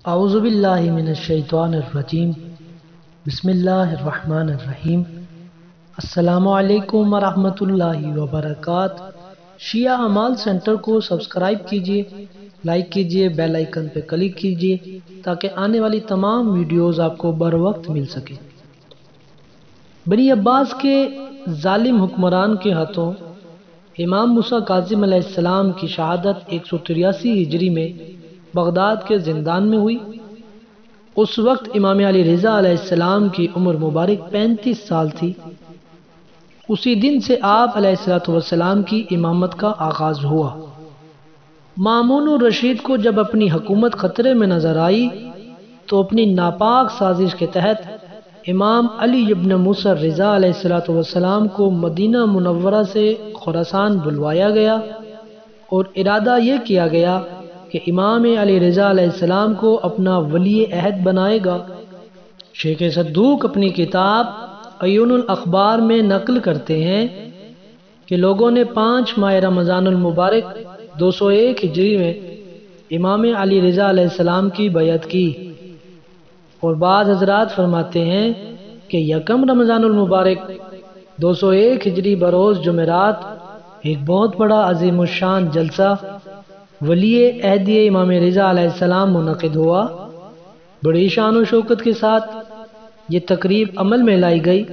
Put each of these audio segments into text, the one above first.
اعوذ باللہ من الشیطان الرجیم بسم اللہ الرحمن الرحیم۔ السلام علیکم ورحمۃ اللہ وبرکاتہ۔ شیعہ اعمال سینٹر کو سبسکرائب کیجیے، لائک کیجیے، بیل آئیکن پہ کلک کیجیے تاکہ آنے والی تمام ویڈیوز آپ کو بر وقت مل سکے۔ بنی عباس کے ظالم حکمران کے ہاتھوں امام موسیٰ کاظم علیہ السلام کی شہادت 183 ہجری میں بغداد کے زندان میں ہوئی۔ اس وقت امام علی رضا علیہ السلام کی عمر مبارک 35 سال تھی۔ اسی دن سے آپ علیہ السلام کی امامت کا آغاز ہوا۔ مامون الرشید کو جب اپنی حکومت خطرے میں نظر آئی تو اپنی ناپاک سازش کے تحت امام علی ابن موسیٰ رضا علیہ السلام کو مدینہ منورہ سے خراسان بلوایا گیا اور ارادہ یہ کیا گیا کہ امام علی رضا علیہ السلام کو اپنا ولی عہد بنائے گا۔ شیخ صدوق اپنی کتاب عیون الاخبار میں نقل کرتے ہیں کہ لوگوں نے 5 ماہ رمضان المبارک 201 ہجری میں امام علی رضا علیہ السلام کی بیعت کی، اور بعض حضرات فرماتے ہیں کہ یکم رمضان المبارک 201 ہجری بروز جمعرات ایک بہت بڑا عظیم الشان جلسہ ولی عہدی امام رضا علیہ السلام منعقد ہوا۔ بڑی شان و شوکت کے ساتھ یہ تقریب عمل میں لائی گئی۔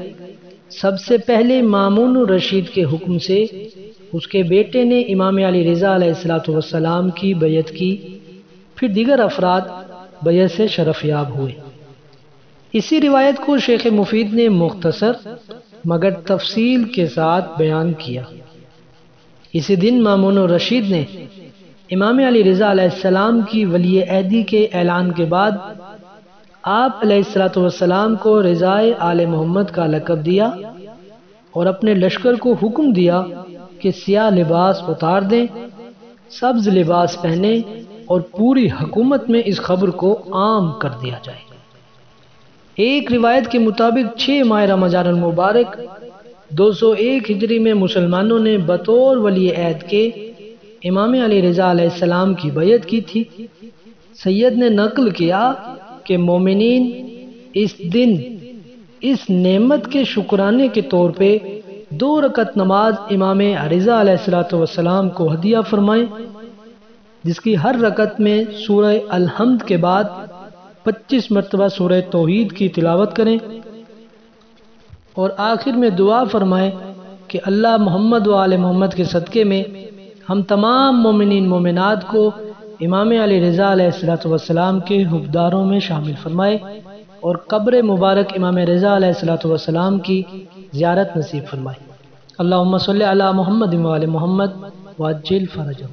سب سے پہلے مامون الرشید کے حکم سے اس کے بیٹے نے امام علی رضا علیہ السلام کی بیعت کی، پھر دیگر افراد بیعت سے شرف یاب ہوئے۔ اسی روایت کو شیخ مفید نے مختصر مگر تفصیل کے ساتھ بیان کیا۔ اسی دن مامون الرشید نے امام علی رضا علیہ السلام کی ولی عہدی کے اعلان کے بعد آپ علیہ السلام کو رضائے آل محمد کا لقب دیا اور اپنے لشکر کو حکم دیا کہ سیاہ لباس اتار دیں، سبز لباس پہنیں اور پوری حکومت میں اس خبر کو عام کر دیا جائے۔ ایک روایت کے مطابق 6 ماہ رمضان المبارک 201 ہجری میں مسلمانوں نے بطور ولی عہد کے امام علی رضا علیہ السلام کی بیعت کی تھی۔ سید نے نقل کیا کہ مومنین اس دن اس نعمت کے شکرانے کے طور پہ 2 رکعت نماز امام رضا علیہ السلام کو ہدیہ فرمائیں، جس کی ہر رکعت میں سورہ الحمد کے بعد 25 مرتبہ سورہ توحید کی تلاوت کریں، اور آخر میں دعا فرمائیں کہ اللہ محمد و آل محمد کے صدقے میں ہم تمام مومنین مومنات کو امام علی رضا علیہ السلام کے حبداروں میں شامل فرمائے اور قبر مبارک امام رضا علیہ السلام کی زیارت نصیب فرمائے۔ اللہم صلی علی محمد و آل محمد وعجل فرجہ۔